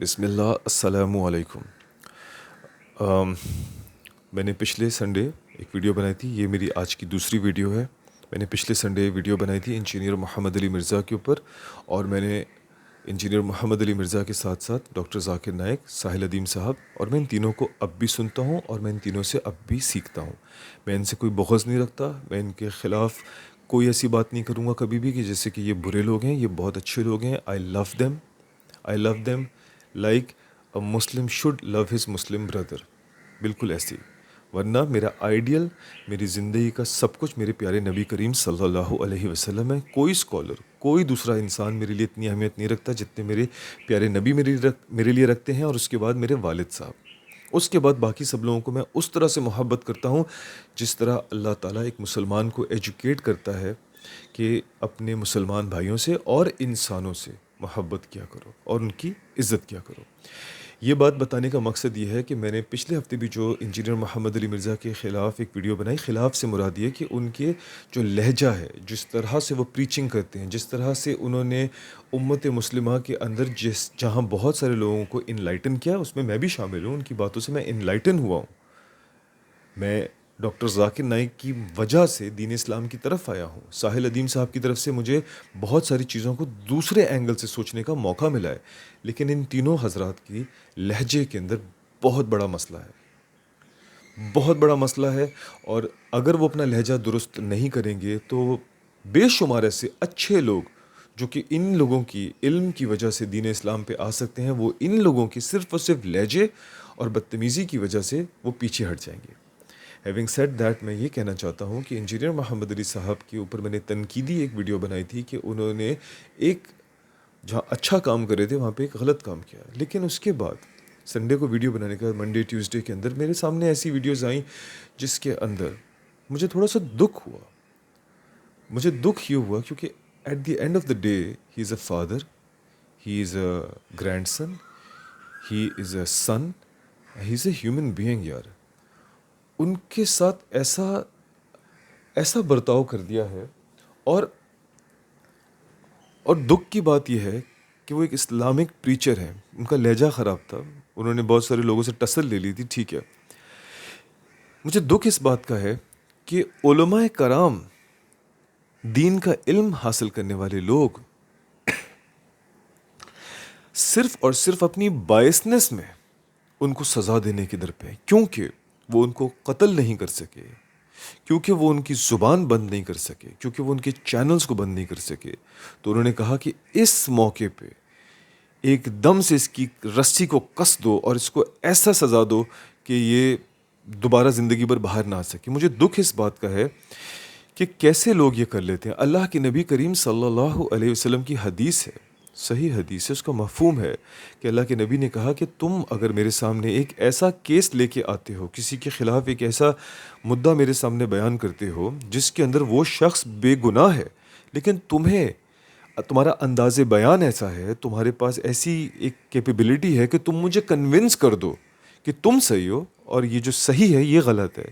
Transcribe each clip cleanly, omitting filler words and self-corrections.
بسم اللہ السلام علیکم۔ آم، میں نے پچھلے سنڈے ایک ویڈیو بنائی تھی، یہ میری آج کی دوسری ویڈیو ہے۔ میں نے پچھلے سنڈے ویڈیو بنائی تھی انجینئر محمد علی مرزا کے اوپر، اور میں نے انجینئر محمد علی مرزا کے ساتھ ساتھ ڈاکٹر ذاکر نائک، ساحل ادیم صاحب، اور میں ان تینوں کو اب بھی سنتا ہوں اور میں ان تینوں سے اب بھی سیکھتا ہوں۔ میں ان سے کوئی بغض نہیں رکھتا، میں ان کے خلاف کوئی ایسی بات نہیں کروں گا کبھی بھی کہ جیسے کہ یہ برے لوگ ہیں۔ یہ بہت اچھے لوگ ہیں۔ I love them like a Muslim should love his Muslim brother, بالکل ایسی۔ ورنہ میرا آئیڈیل، میری زندگی کا سب کچھ میرے پیارے نبی کریم صلی اللہ علیہ وسلم ہے۔ کوئی اسکالر، کوئی دوسرا انسان میرے لیے اتنی اہمیت نہیں رکھتا جتنے میرے پیارے نبی میرے لیے رکھتے ہیں، اور اس کے بعد میرے والد صاحب۔ اس کے بعد باقی سب لوگوں کو میں اس طرح سے محبت کرتا ہوں جس طرح اللہ تعالیٰ ایک مسلمان کو ایجوکیٹ کرتا ہے کہ اپنے مسلمان بھائیوں سے اور انسانوں سے محبت کیا کرو اور ان کی عزت کیا کرو۔ یہ بات بتانے کا مقصد یہ ہے کہ میں نے پچھلے ہفتے بھی جو انجینئر محمد علی مرزا کے خلاف ایک ویڈیو بنائی، خلاف سے مراد یہ کہ ان کے جو لہجہ ہے، جس طرح سے وہ پریچنگ کرتے ہیں، جس طرح سے انہوں نے امت مسلمہ کے اندر جہاں بہت سارے لوگوں کو انلائٹن کیا، اس میں بھی شامل ہوں۔ ان کی باتوں سے میں انلائٹن ہوا ہوں۔ میں ڈاکٹر ذاکر نائک کی وجہ سے دین اسلام کی طرف آیا ہوں۔ ساحل ادیم صاحب کی طرف سے مجھے بہت ساری چیزوں کو دوسرے اینگل سے سوچنے کا موقع ملا ہے، لیکن ان تینوں حضرات کی لہجے کے اندر بہت بڑا مسئلہ ہے، بہت بڑا مسئلہ ہے۔ اور اگر وہ اپنا لہجہ درست نہیں کریں گے تو بے شمار ایسے اچھے لوگ جو کہ ان لوگوں کی علم کی وجہ سے دین اسلام پہ آ سکتے ہیں، وہ ان لوگوں کی صرف اور صرف لہجے اور بدتمیزی کی وجہ سے وہ پیچھے ہٹ جائیں گے۔ ہیونگ سیڈ دیٹ، میں یہ کہنا چاہتا ہوں کہ انجینئر محمد علی صاحب کے اوپر میں نے تنقیدی ایک ویڈیو بنائی تھی کہ انہوں نے ایک جہاں اچھا کام کر رہے تھے وہاں پہ ایک غلط کام کیا، لیکن اس کے بعد سنڈے کو ویڈیو بنانے کے بعد منڈے ٹیوزڈے کے اندر میرے سامنے ایسی ویڈیوز آئیں جس کے اندر مجھے تھوڑا سا دکھ ہوا۔ مجھے دکھ یہ ہوا کیونکہ at the end of the day he is a father, he is a grandson, he is a son, he is a human being یار۔ ان کے ساتھ ایسا برتاؤ کر دیا ہے، اور دکھ کی بات یہ ہے کہ وہ ایک اسلامک پریچر ہیں۔ ان کا لہجہ خراب تھا، انہوں نے بہت سارے لوگوں سے ٹسل لے لی تھی، ٹھیک ہے۔ مجھے دکھ اس بات کا ہے کہ علماء کرام، دین کا علم حاصل کرنے والے لوگ صرف اور صرف اپنی بائسنس میں ان کو سزا دینے کے در پہ، کیونکہ وہ ان کو قتل نہیں کر سکے، کیونکہ وہ ان کی زبان بند نہیں کر سکے، کیونکہ وہ ان کے چینلز کو بند نہیں کر سکے، تو انہوں نے کہا کہ اس موقع پہ ایک دم سے اس کی رسی کو کس دو اور اس کو ایسا سزا دو کہ یہ دوبارہ زندگی بھر باہر نہ آ سکے۔ مجھے دکھ اس بات کا ہے کہ کیسے لوگ یہ کر لیتے ہیں۔ اللہ کے نبی کریم صلی اللہ علیہ وسلم کی حدیث ہے، صحیح حدیث ہے، اس کا مفہوم ہے کہ اللہ کے نبی نے کہا کہ تم اگر میرے سامنے ایک ایسا کیس لے کے آتے ہو، کسی کے خلاف ایک ایسا مدعا میرے سامنے بیان کرتے ہو جس کے اندر وہ شخص بے گناہ ہے، لیکن تمہارا انداز بیان ایسا ہے، تمہارے پاس ایسی ایک کیپیبلٹی ہے کہ تم مجھے کنونس کر دو کہ تم صحیح ہو اور یہ جو صحیح ہے یہ غلط ہے،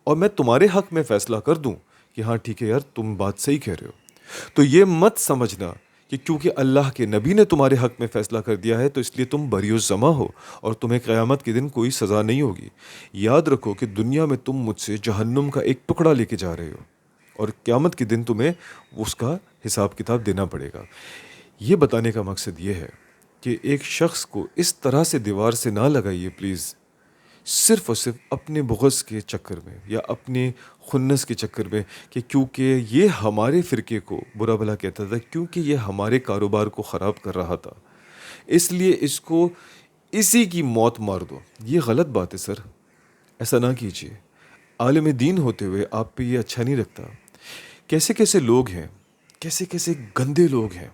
اور میں تمہارے حق میں فیصلہ کر دوں کہ ہاں ٹھیک ہے یار تم بات صحیح کہہ رہے ہو، تو یہ مت سمجھنا کہ کیونکہ اللہ کے نبی نے تمہارے حق میں فیصلہ کر دیا ہے تو اس لیے تم بری الذمہ ہو اور تمہیں قیامت کے دن کوئی سزا نہیں ہوگی۔ یاد رکھو کہ دنیا میں تم مجھ سے جہنم کا ایک ٹکڑا لے کے جا رہے ہو، اور قیامت کے دن تمہیں اس کا حساب کتاب دینا پڑے گا۔ یہ بتانے کا مقصد یہ ہے کہ ایک شخص کو اس طرح سے دیوار سے نہ لگائیے پلیز، صرف اور صرف اپنے بغض کے چکر میں یا اپنے خنس کے چکر میں، کہ کیونکہ یہ ہمارے فرقے کو برا بھلا کہتا تھا، کیونکہ یہ ہمارے کاروبار کو خراب کر رہا تھا، اس لیے اس کو اسی کی موت مار دو۔ یہ غلط بات ہے سر، ایسا نہ کیجیے۔ عالم دین ہوتے ہوئے آپ پہ یہ اچھا نہیں لگتا۔ کیسے کیسے لوگ ہیں، کیسے کیسے گندے لوگ ہیں،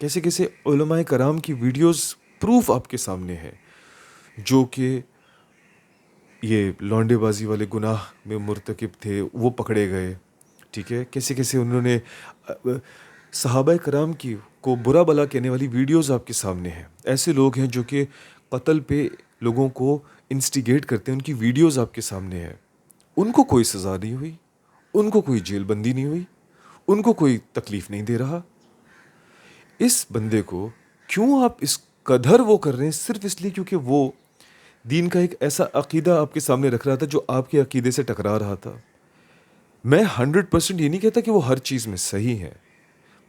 کیسے کیسے علماء کرام کی ویڈیوز پروف آپ کے سامنے ہیں جو کہ یہ لانڈے بازی والے گناہ میں مرتکب تھے، وہ پکڑے گئے، ٹھیک ہے۔ کیسے کیسے انہوں نے صحابہ کرام کی کو برا بلا کہنے والی ویڈیوز آپ کے سامنے ہیں۔ ایسے لوگ ہیں جو کہ قتل پہ لوگوں کو انسٹیگیٹ کرتے ہیں، ان کی ویڈیوز آپ کے سامنے ہیں۔ ان کو کوئی سزا نہیں ہوئی، ان کو کوئی جیل بندی نہیں ہوئی، ان کو کوئی تکلیف نہیں دے رہا۔ اس بندے کو کیوں آپ قدر وہ کر رہے ہیں صرف اس لیے کیونکہ وہ دین کا ایک ایسا عقیدہ آپ کے سامنے رکھ رہا تھا جو آپ کے عقیدے سے ٹکرا رہا تھا. میں 100% یہ نہیں کہتا کہ وہ ہر چیز میں صحیح ہے.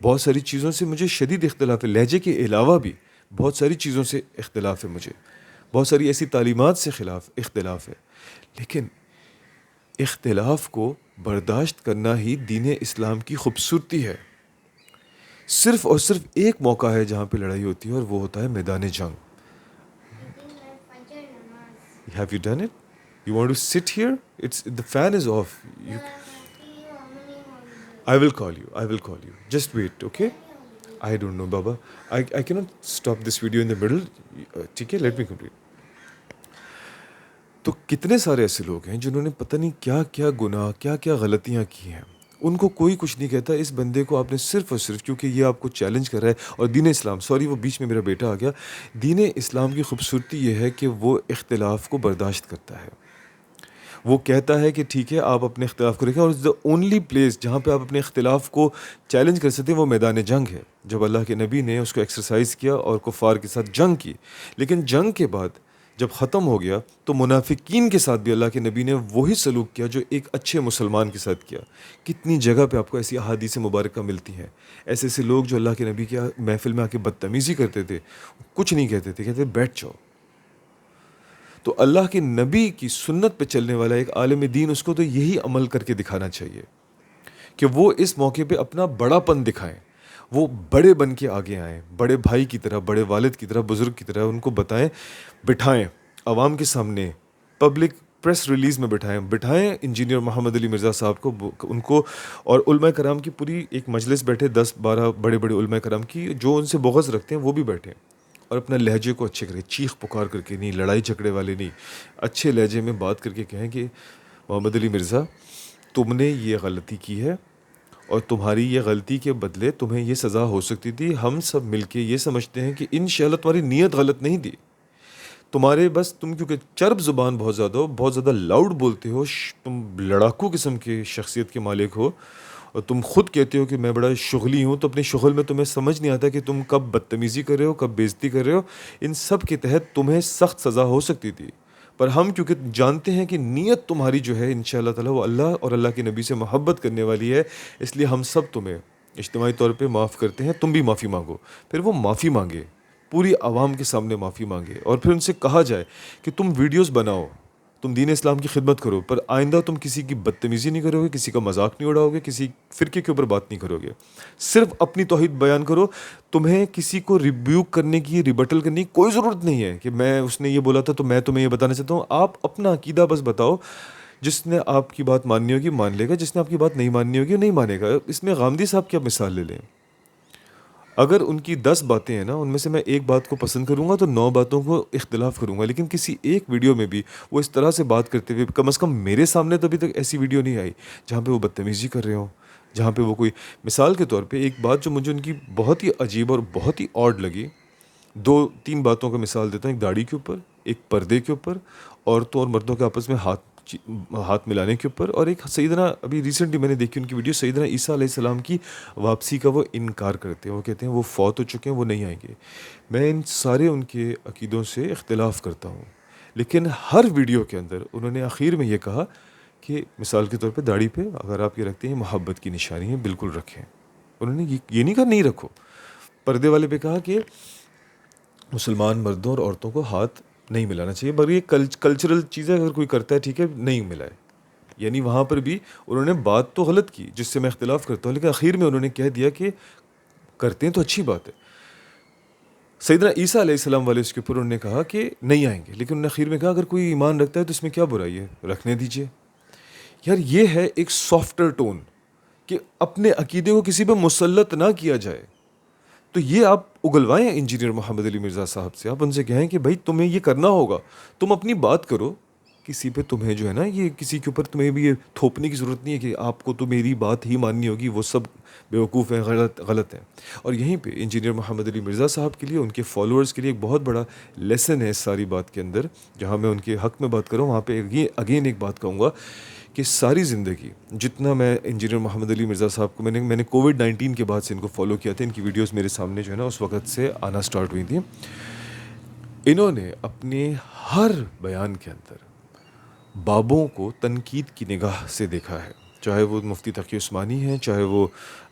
بہت ساری چیزوں سے مجھے شدید اختلاف ہے. لہجے کے علاوہ بھی بہت ساری چیزوں سے اختلاف ہے مجھے. بہت ساری ایسی تعلیمات سے اختلاف ہے. لیکن اختلاف کو برداشت کرنا ہی دین اسلام کی خوبصورتی ہے. صرف اور صرف ایک موقع ہے جہاں پہ لڑائی ہوتی ہے اور وہ ہوتا ہے میدان جنگ. Have you done it? You want to sit here? The fan is off. I will call you. I will call you. Just wait, okay? I don't know, Baba. I cannot stop this video in the middle. ٹھیک ہے, let me complete. تو کتنے سارے ایسے لوگ ہیں جنہوں نے پتہ نہیں کیا کیا گناہ, کیا کیا غلطیاں کی ہیں. ان کو کوئی کچھ نہیں کہتا. اس بندے کو آپ نے صرف اور صرف کیونکہ یہ آپ کو چیلنج کر رہا ہے. اور دین اسلام, سوری وہ بیچ میں میرا بیٹا آ گیا. دین اسلام کی خوبصورتی یہ ہے کہ وہ اختلاف کو برداشت کرتا ہے. وہ کہتا ہے کہ ٹھیک ہے آپ اپنے اختلاف کو رکھیں, اور دا اونلی پلیس جہاں پہ آپ اپنے اختلاف کو چیلنج کر سکتے ہیں وہ میدان جنگ ہے. جب اللہ کے نبی نے اس کو ایکسرسائز کیا اور کفار کے ساتھ جنگ کی, لیکن جنگ کے بعد جب ختم ہو گیا تو منافقین کے ساتھ بھی اللہ کے نبی نے وہی سلوک کیا جو ایک اچھے مسلمان کے ساتھ کیا. کتنی جگہ پہ آپ کو ایسی احادیث مبارکہ ملتی ہیں, ایسے ایسے لوگ جو اللہ کے نبی کی محفل میں آ کے بدتمیزی کرتے تھے, کچھ نہیں کہتے تھے, کہتے بیٹھ جاؤ. تو اللہ کے نبی کی سنت پہ چلنے والا ایک عالم دین, اس کو تو یہی عمل کر کے دکھانا چاہیے کہ وہ اس موقع پہ اپنا بڑا پن دکھائیں. وہ بڑے بن کے آگے آئیں, بڑے بھائی کی طرح, بڑے والد کی طرح, بزرگ کی طرح. ان کو بتائیں, بٹھائیں عوام کے سامنے, پبلک پریس ریلیز میں بٹھائیں انجینئر محمد علی مرزا صاحب کو, ان کو. اور علماء کرام کی پوری ایک مجلس بیٹھے, 10-12 بڑے بڑے علماء کرام کی جو ان سے بغض رکھتے ہیں وہ بھی بیٹھیں, اور اپنا لہجے کو اچھے کریں. چیخ پکار کر کے نہیں, لڑائی جھگڑے والے نہیں, اچھے لہجے میں بات کر کے کہیں کہ محمد علی مرزا تم نے یہ غلطی کی ہے, اور تمہاری یہ غلطی کے بدلے تمہیں یہ سزا ہو سکتی تھی. ہم سب مل کے یہ سمجھتے ہیں کہ انشاءاللہ تمہاری نیت غلط نہیں دی. تمہارے بس تم کیونکہ چرب زبان بہت زیادہ ہو, بہت زیادہ لاؤڈ بولتے ہو, تم لڑاکو قسم کی شخصیت کے مالک ہو, اور تم خود کہتے ہو کہ میں بڑا شغلی ہوں, تو اپنے شغل میں تمہیں سمجھ نہیں آتا کہ تم کب بدتمیزی کر رہے ہو, کب بےعزتی کر رہے ہو. ان سب کے تحت تمہیں سخت سزا ہو سکتی تھی, پر ہم کیونکہ جانتے ہیں کہ نیت تمہاری جو ہے انشاءاللہ تعالیٰ وہ اللہ اور اللہ کے نبی سے محبت کرنے والی ہے, اس لیے ہم سب تمہیں اجتماعی طور پہ معاف کرتے ہیں. تم بھی معافی مانگو. پھر وہ معافی مانگے, پوری عوام کے سامنے معافی مانگے, اور پھر ان سے کہا جائے کہ تم ویڈیوز بناؤ, تم دین اسلام کی خدمت کرو, پر آئندہ تم کسی کی بدتمیزی نہیں کرو گے, کسی کا مذاق نہیں اڑاؤ گے, کسی فرقے کے اوپر بات نہیں کرو گے, صرف اپنی توحید بیان کرو. تمہیں کسی کو ریبیوک کرنے کی, ریبٹل کرنے کی کوئی ضرورت نہیں ہے کہ میں اس نے یہ بولا تھا تو میں تمہیں یہ بتانا چاہتا ہوں. آپ اپنا عقیدہ بس بتاؤ. جس نے آپ کی بات ماننی ہوگی مان لے گا, جس نے آپ کی بات نہیں ماننی ہوگی وہ نہیں مانے گا. اس میں غامدی صاحب کی آپ مثال لے لیں. اگر ان کی 10 باتیں ہیں نا, ان میں سے میں ایک بات کو پسند کروں گا تو 9 باتوں کو اختلاف کروں گا, لیکن کسی ایک ویڈیو میں بھی وہ اس طرح سے بات کرتے ہوئے, کم از کم میرے سامنے تو ابھی تک ایسی ویڈیو نہیں آئی جہاں پہ وہ بدتمیزی کر رہے ہوں, جہاں پہ وہ کوئی. مثال کے طور پہ ایک بات جو مجھے ان کی بہت ہی عجیب اور بہت ہی آڈ لگی, 2-3 باتوں کا مثال دیتا ہوں. ایک داڑھی کے اوپر, ایک پردے کے اوپر, عورتوں اور مردوں کے آپس میں ہاتھ ملانے کے اوپر, اور ایک سیدنا, ابھی ریسنٹلی میں نے دیکھی ان کی ویڈیو, سیدنا عیسیٰ علیہ السلام کی واپسی کا وہ انکار کرتے ہیں. وہ کہتے ہیں وہ فوت ہو چکے ہیں, وہ نہیں آئیں گے. میں ان سارے ان کے عقیدوں سے اختلاف کرتا ہوں, لیکن ہر ویڈیو کے اندر انہوں نے آخر میں یہ کہا کہ مثال کے طور پہ داڑھی پہ اگر آپ یہ رکھتے ہیں محبت کی نشانی ہے, بالکل رکھیں. انہوں نے یہ نہیں کہا نہیں رکھو. پردے والے پہ کہا کہ مسلمان مردوں اور عورتوں کو ہاتھ نہیں ملانا چاہیے, مگر یہ کلچرل چیزیں اگر کوئی کرتا ہے ٹھیک ہے, نہیں ملائے. یعنی وہاں پر بھی انہوں نے بات تو غلط کی جس سے میں اختلاف کرتا ہوں, لیکن آخر میں انہوں نے کہہ دیا کہ کرتے ہیں تو اچھی بات ہے. سیدنا عیسیٰ علیہ السلام والے اس کے اوپر انہوں نے کہا کہ نہیں آئیں گے, لیکن انہوں نے آخر میں کہا اگر کوئی ایمان رکھتا ہے تو اس میں کیا برائی ہے, رکھنے دیجیے. یار یہ ہے ایک سافٹر ٹون کہ اپنے عقیدے کو کسی پہ مسلط نہ کیا جائے. تو یہ آپ اگلوائیں انجینئر محمد علی مرزا صاحب سے, آپ ان سے کہیں کہ بھائی تمہیں یہ کرنا ہوگا, تم اپنی بات کرو. کسی پہ تمہیں جو ہے نا, یہ کسی کے اوپر تمہیں بھی یہ تھوپنے کی ضرورت نہیں ہے کہ آپ کو تو میری بات ہی ماننی ہوگی, وہ سب بیوقوف ہیں, غلط ہیں. اور یہیں پہ انجینئر محمد علی مرزا صاحب کے لیے, ان کے فالوورز کے لیے ایک بہت بڑا لیسن ہے اس ساری بات کے اندر, جہاں میں ان کے حق میں بات کروں. وہاں پہ اگین ایک بات کہوں گا کہ ساری زندگی جتنا میں انجینئر محمد علی مرزا صاحب کو میں نے کووڈ-19 کے بعد سے ان کو فالو کیا تھا, ان کی ویڈیوز میرے سامنے جو ہے نا اس وقت سے آنا سٹارٹ ہوئی تھیں. انہوں نے اپنے ہر بیان کے اندر بابوں کو تنقید کی نگاہ سے دیکھا ہے، چاہے وہ مفتی تقی عثمانی ہیں، چاہے وہ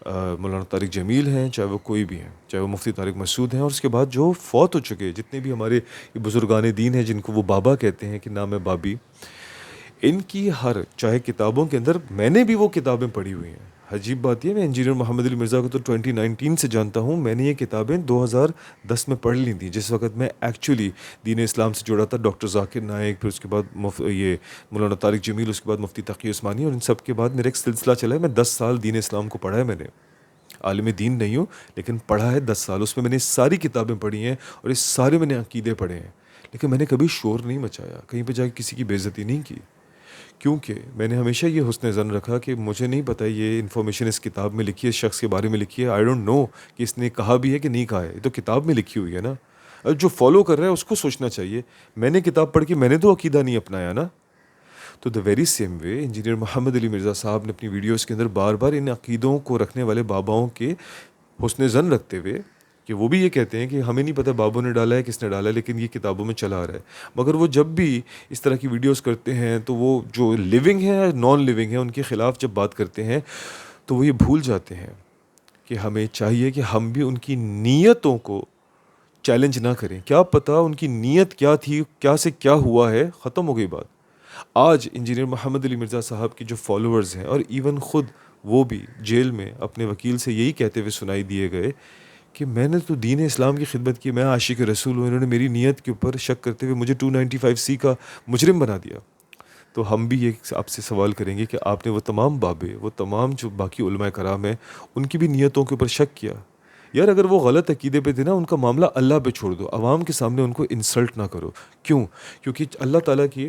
مولانا طارق جمیل ہیں، چاہے وہ کوئی بھی ہیں، چاہے وہ مفتی طارق مسعود ہیں، اور اس کے بعد جو فوت ہو چکے جتنے بھی ہمارے بزرگان دین ہیں جن کو وہ بابا کہتے ہیں کہ نام ہے بابی، ان کی ہر چاہے کتابوں کے اندر میں نے بھی وہ کتابیں پڑھی ہوئی ہیں۔ عجیب بات یہ، میں انجینئر محمد علی مرزا کو تو 2019 سے جانتا ہوں، میں نے یہ کتابیں 2010 میں پڑھ لی تھیں، جس وقت میں ایکچولی دین اسلام سے جڑا تھا۔ ڈاکٹر ذاکر نائک، پھر اس کے بعد یہ مولانا طارق جمیل، اس کے بعد مفتی تقی عثمانی، اور ان سب کے بعد میرا ایک سلسلہ چلا ہے۔ میں 10 سال دین اسلام کو پڑھا ہے میں نے، عالم دین نہیں ہوں لیکن پڑھا ہے 10 سال، اس میں میں نے ساری کتابیں پڑھی ہیں اور اس سارے میں نے عقیدے پڑھے ہیں، لیکن میں نے کبھی شور نہیں مچایا، کہیں پہ جا کے کسی کی بے عزتی نہیں کی، کیونکہ میں نے ہمیشہ یہ حسن ظن رکھا کہ مجھے نہیں پتہ یہ انفارمیشن اس کتاب میں لکھی ہے، اس شخص کے بارے میں لکھی ہے، آئی ڈونٹ نو کہ اس نے کہا بھی ہے کہ نہیں کہا ہے، یہ تو کتاب میں لکھی ہوئی ہے نا، اور جو فالو کر رہا ہے اس کو سوچنا چاہیے، میں نے کتاب پڑھ کے میں نے تو عقیدہ نہیں اپنایا نا۔ تو the very same way engineer Muhammad Ali Mirza صاحب نے اپنی ویڈیوز کے اندر بار بار ان عقیدوں کو رکھنے والے باباؤں کے حسن ظن رکھتے ہوئے کہ وہ بھی یہ کہتے ہیں کہ ہمیں نہیں پتہ بابوں نے ڈالا ہے کس نے ڈالا ہے، لیکن یہ کتابوں میں چلا آ رہا ہے، مگر وہ جب بھی اس طرح کی ویڈیوز کرتے ہیں تو وہ جو لیونگ ہیں نان لیونگ ہیں ان کے خلاف جب بات کرتے ہیں تو وہ یہ بھول جاتے ہیں کہ ہمیں چاہیے کہ ہم بھی ان کی نیتوں کو چیلنج نہ کریں، کیا پتہ ان کی نیت کیا تھی، کیا سے کیا ہوا ہے، ختم ہو گئی بات۔ آج انجینئر محمد علی مرزا صاحب کی جو فالوورز ہیں، اور ایون خود وہ بھی جیل میں اپنے وکیل سے یہی کہتے ہوئے سنائی دیے گئے کہ میں نے تو دین اسلام کی خدمت کی، میں عاشق رسول ہوں، انہوں نے میری نیت کے اوپر شک کرتے ہوئے مجھے 295C کا مجرم بنا دیا۔ تو ہم بھی یہ آپ سے سوال کریں گے کہ آپ نے وہ تمام بابے، وہ تمام جو باقی علماء کرام ہیں، ان کی بھی نیتوں کے اوپر شک کیا؟ یار اگر وہ غلط عقیدے پہ تھے نا، ان کا معاملہ اللہ پہ چھوڑ دو، عوام کے سامنے ان کو انسلٹ نہ کرو۔ کیوں؟ کیونکہ اللہ تعالیٰ کی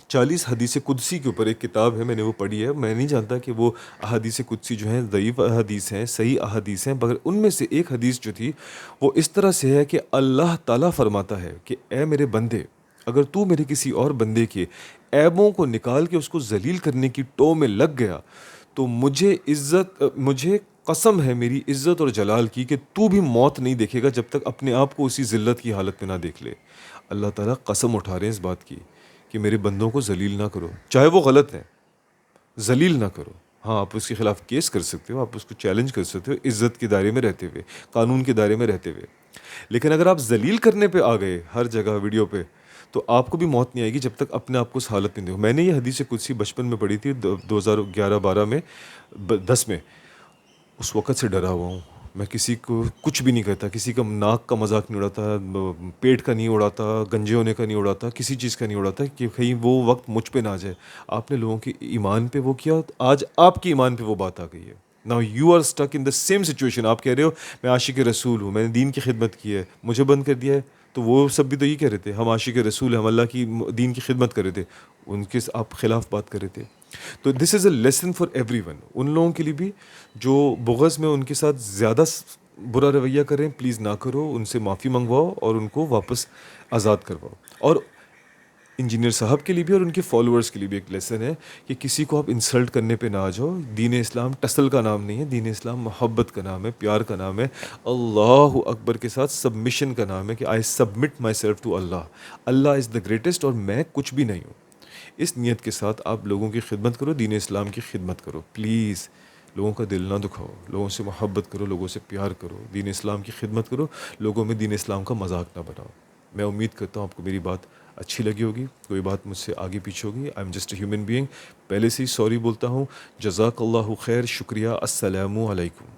40 حدیث قدسی کے اوپر ایک کتاب ہے، میں نے وہ پڑھی ہے، میں نہیں جانتا کہ وہ احادیث قدسی جو ہیں ضعیف احادیث ہیں صحیح احادیث ہیں، مگر ان میں سے ایک حدیث جو تھی وہ اس طرح سے ہے کہ اللہ تعالیٰ فرماتا ہے کہ اے میرے بندے، اگر تو میرے کسی اور بندے کے عیبوں کو نکال کے اس کو ذلیل کرنے کی ٹو میں لگ گیا تو مجھے قسم ہے میری عزت اور جلال کی کہ تو بھی موت نہیں دیکھے گا جب تک اپنے آپ کو اسی ذلت کی حالت میں نہ دیکھ لے۔ اللہ تعالیٰ قسم اٹھا رہے ہیں اس بات کی کہ میرے بندوں کو ذلیل نہ کرو، چاہے وہ غلط ہیں، ذلیل نہ کرو۔ ہاں آپ اس کے خلاف کیس کر سکتے ہو، آپ اس کو چیلنج کر سکتے ہو عزت کے دائرے میں رہتے ہوئے، قانون کے دائرے میں رہتے ہوئے، لیکن اگر آپ ذلیل کرنے پہ آ گئے ہر جگہ ویڈیو پہ تو آپ کو بھی موت نہیں آئے گی جب تک اپنے آپ کو اس حالت میں دیکھو۔ میں نے یہ حدیث قدسی بچپن میں پڑھی تھی 2011-12 میں، 10 میں، اس وقت سے ڈرا ہوا ہوں۔ میں کسی کو کچھ بھی نہیں کہتا، کسی کا ناک کا مذاق نہیں اڑاتا، پیٹ کا نہیں اڑاتا، گنجے ہونے کا نہیں اڑاتا، کسی چیز کا نہیں اڑاتا کہ کہیں وہ وقت مجھ پہ نہ آ جائے۔ آپ نے لوگوں کے ایمان پہ وہ کیا، آج آپ کے ایمان پہ وہ بات آ گئی ہے۔ Now you are stuck in the same situation, آپ کہہ رہے ہو میں عاشق رسول ہوں، میں نے دین کی خدمت کی ہے، مجھے بند کر دیا ہے۔ تو وہ سب بھی تو یہ کہہ رہے تھے ہم عاشق رسول ہیں، ہم اللہ کی دین کی خدمت کر رہے تھے، ان کے آپ خلاف بات کر رہے تھے۔ تو this is a lesson for everyone, ان لوگوں کے لیے بھی جو بغض میں ان کے ساتھ زیادہ برا رویہ کریں، پلیز نہ کرو، ان سے معافی منگواؤ اور ان کو واپس آزاد کرواؤ۔ اور انجینئر صاحب کے لیے بھی اور ان کے فالوورز کے لیے بھی ایک لیسن ہے کہ کسی کو آپ انسلٹ کرنے پہ نہ آ جاؤ۔ دین اسلام ٹسل کا نام نہیں ہے، دین اسلام محبت کا نام ہے، پیار کا نام ہے، اللہ اکبر کے ساتھ سبمیشن کا نام ہے کہ I submit myself to Allah, Allah is the greatest اور میں کچھ بھی نہیں ہوں۔ اس نیت کے ساتھ آپ لوگوں کی خدمت کرو، دین اسلام کی خدمت کرو، پلیز لوگوں کا دل نہ دکھاؤ، لوگوں سے محبت کرو، لوگوں سے پیار کرو، دین اسلام کی خدمت کرو، لوگوں میں دین اسلام کا مذاق نہ بناؤ۔ میں امید کرتا ہوں آپ کو میری بات اچھی لگی ہوگی، کوئی بات مجھ سے آگے پیچھے ہوگی، I am just a human being, پہلے سے ہی سوری بولتا ہوں۔ جزاک اللہ خیر، شکریہ، السلام علیکم۔